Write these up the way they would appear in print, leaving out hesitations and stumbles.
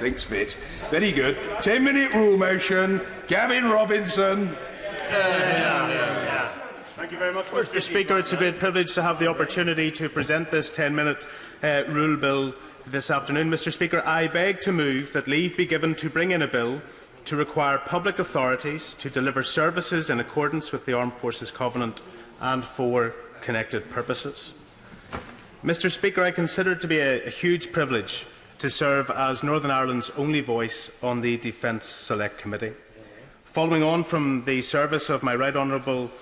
thinks fit. Very good. 10-minute rule motion. Gavin Robinson. Thank you very much, Mr. Speaker. It's a great privilege to have the opportunity to present this 10-minute rule bill this afternoon. Mr. Speaker, I beg to move that leave be given to bring in a bill to require public authorities to deliver services in accordance with the Armed Forces Covenant and for connected purposes. Mr. Speaker, I consider it to be a huge privilege to serve as Northern Ireland's only voice on the Defence Select Committee. Following on from the service of my right honourable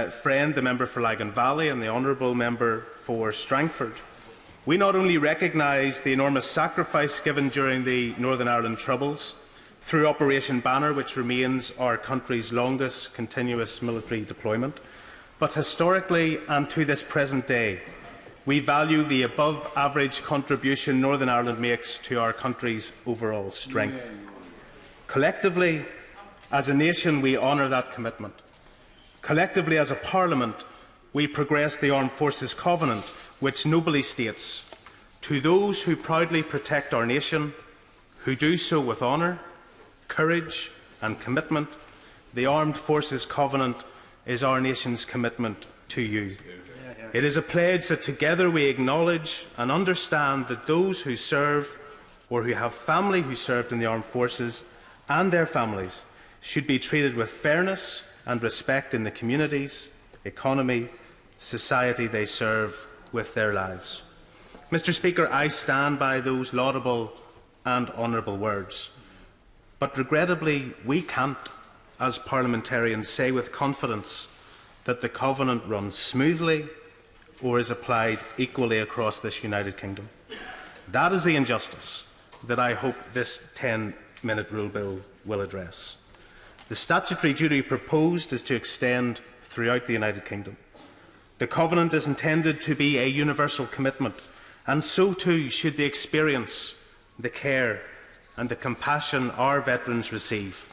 friend, the member for Lagan Valley, and the honourable member for Strangford, we not only recognise the enormous sacrifice given during the Northern Ireland Troubles through Operation Banner, which remains our country's longest continuous military deployment, but historically and to this present day, we value the above-average contribution Northern Ireland makes to our country's overall strength. Collectively, as a nation, we honour that commitment. Collectively, as a Parliament, we progress the Armed Forces Covenant, which nobly states, "To those who proudly protect our nation, who do so with honour, courage and commitment, the Armed Forces Covenant is our nation's commitment to you." It is a pledge that together we acknowledge and understand that those who serve or who have family who served in the armed forces and their families should be treated with fairness and respect in the communities, economy, society they serve with their lives. Mr. Speaker, I stand by those laudable and honourable words. But regrettably, we can't, as parliamentarians, say with confidence that the Covenant runs smoothly or is applied equally across this United Kingdom. That is the injustice that I hope this 10-minute rule bill will address. The statutory duty proposed is to extend throughout the United Kingdom. The Covenant is intended to be a universal commitment, and so too should the experience, the care and the compassion our veterans receive.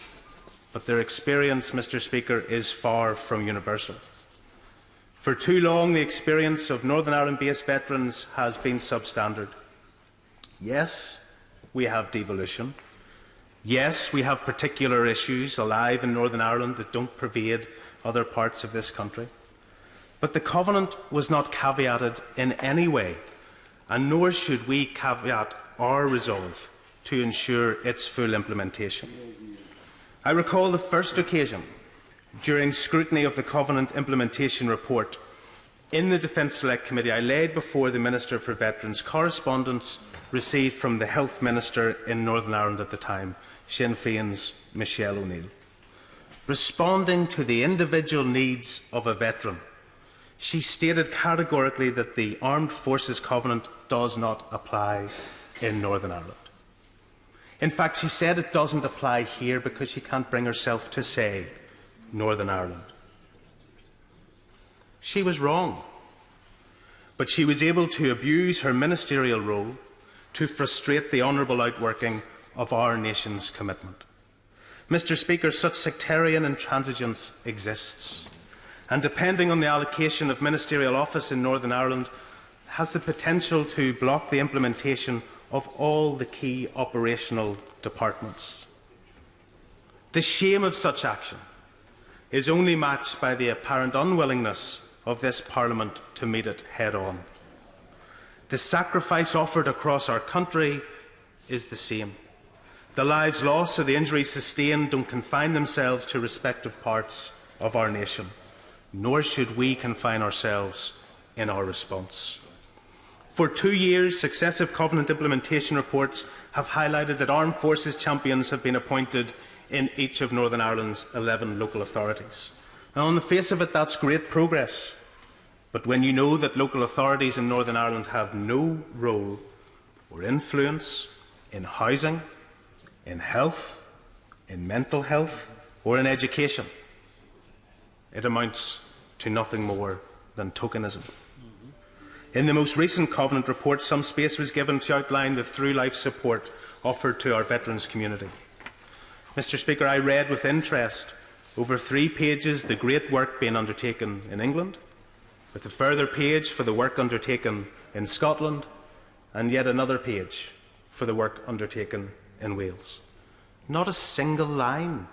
But their experience, Mr. Speaker, is far from universal. For too long, the experience of Northern Ireland-based veterans has been substandard. Yes, we have devolution. Yes, we have particular issues alive in Northern Ireland that don't pervade other parts of this country. But the Covenant was not caveated in any way, and nor should we caveat our resolve to ensure its full implementation. I recall the first occasion during scrutiny of the Covenant implementation report in the Defence Select Committee. I laid before the Minister for Veterans correspondence received from the Health Minister in Northern Ireland at the time, Sinn Féin's Michelle O'Neill. Responding to the individual needs of a veteran, she stated categorically that the Armed Forces Covenant does not apply in Northern Ireland. In fact, she said it doesn't apply here because she can't bring herself to say Northern Ireland. She was wrong, but she was able to abuse her ministerial role to frustrate the honourable outworking of our nation's commitment. Mr. Speaker, such sectarian intransigence exists, and depending on the allocation of ministerial office in Northern Ireland, has the potential to block the implementation of all the key operational departments. The shame of such action is only matched by the apparent unwillingness of this Parliament to meet it head-on. The sacrifice offered across our country is the same. The lives lost or the injuries sustained don't confine themselves to respective parts of our nation, nor should we confine ourselves in our response. For 2 years, successive Covenant implementation reports have highlighted that armed forces champions have been appointed in each of Northern Ireland's 11 local authorities. And on the face of it, that's great progress. But when you know that local authorities in Northern Ireland have no role or influence in housing, in health, in mental health, or in education, it amounts to nothing more than tokenism. In the most recent Covenant report, some space was given to outline the through-life support offered to our veterans community. Mr. Speaker, I read with interest over 3 pages the great work being undertaken in England, with a further page for the work undertaken in Scotland, and yet another page for the work undertaken in Wales. Not a single line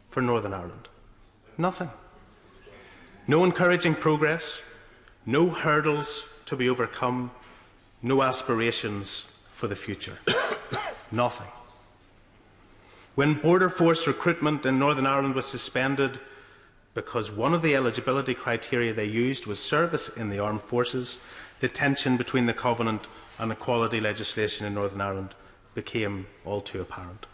for Northern Ireland. Nothing. No encouraging progress, no hurdles to be overcome, no aspirations for the future. Nothing. When Border Force recruitment in Northern Ireland was suspended because one of the eligibility criteria they used was service in the armed forces, the tension between the Covenant and equality legislation in Northern Ireland became all too apparent.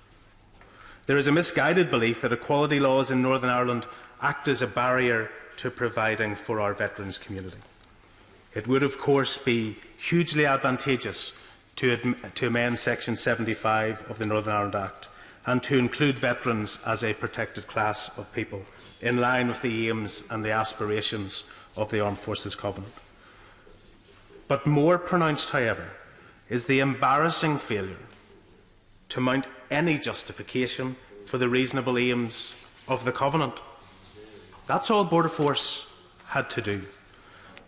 There is a misguided belief that equality laws in Northern Ireland act as a barrier to providing for our veterans community. It would, of course, be hugely advantageous to amend Section 75 of the Northern Ireland Act and to include veterans as a protected class of people, in line with the aims and the aspirations of the Armed Forces Covenant. But more pronounced, however, is the embarrassing failure to mount any justification for the reasonable aims of the Covenant. That's all Border Force had to do.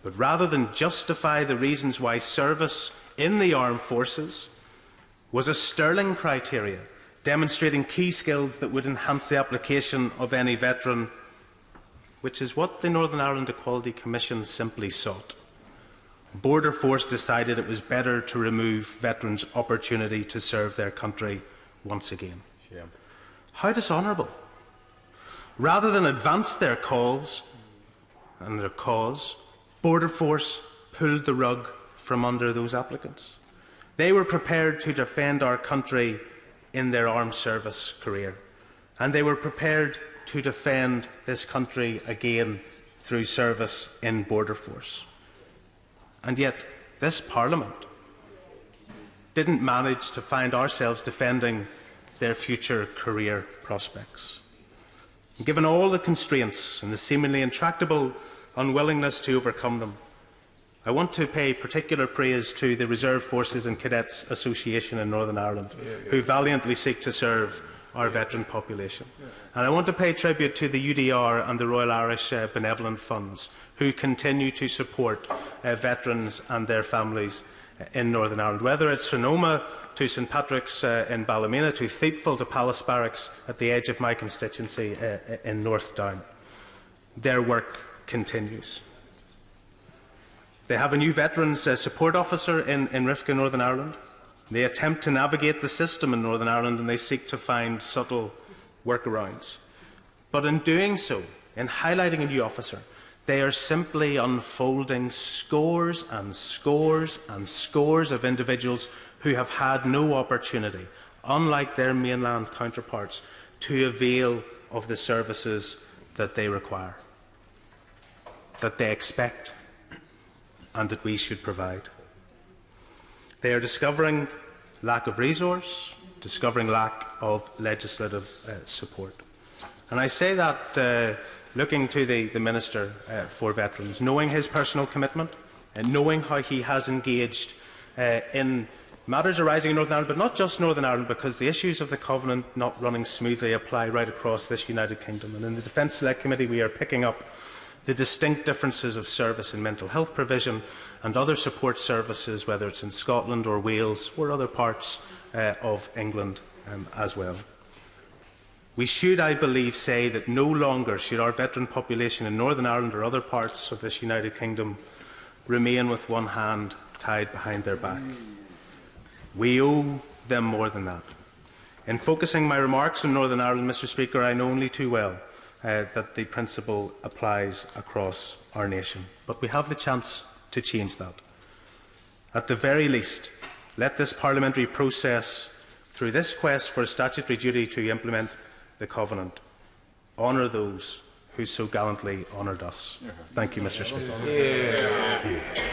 But rather than justify the reasons why service in the armed forces was a sterling criteria demonstrating key skills that would enhance the application of any veteran, which is what the Northern Ireland Equality Commission simply sought, Border Force decided it was better to remove veterans' opportunity to serve their country once again. Shame. How dishonourable. Rather than advance their cause and their cause, Border Force pulled the rug from under those applicants. They were prepared to defend our country in their armed service career, and they were prepared to defend this country again through service in Border Force. And yet, this Parliament didn't manage to find ourselves defending their future career prospects. Given all the constraints and the seemingly intractable unwillingness to overcome them, I want to pay particular praise to the Reserve Forces and Cadets Association in Northern Ireland, who valiantly seek to serve our veteran population. And I want to pay tribute to the UDR and the Royal Irish Benevolent Funds, who continue to support veterans and their families in Northern Ireland. Whether it's from Omagh to St Patrick's in Ballymena, to Thiepval to Palace Barracks at the edge of my constituency in North Down, their work continues. They have a new Veterans Support Officer in Rifka, Northern Ireland. They attempt to navigate the system in Northern Ireland and they seek to find subtle workarounds. But in doing so, in highlighting a new officer, they are simply unfolding scores and scores and scores of individuals who have had no opportunity, unlike their mainland counterparts, to avail of the services that they require, that they expect, and that we should provide. They are discovering lack of resource, discovering lack of legislative support. And I say that looking to the Minister for Veterans, knowing his personal commitment and knowing how he has engaged in matters arising in Northern Ireland, but not just Northern Ireland, because the issues of the Covenant not running smoothly apply right across this United Kingdom. And in the Defence Select Committee we are picking up the distinct differences of service in mental health provision and other support services, whether it's in Scotland or Wales or other parts of England as well. We should, I believe, say that no longer should our veteran population in Northern Ireland or other parts of this United Kingdom remain with one hand tied behind their back. We owe them more than that. In focusing my remarks on Northern Ireland, Mr. Speaker, I know only too well that the principle applies across our nation. But we have the chance to change that. At the very least, let this parliamentary process, through this quest for a statutory duty to implement the Covenant, honour those who so gallantly honoured us. Thank you, Mr. Speaker.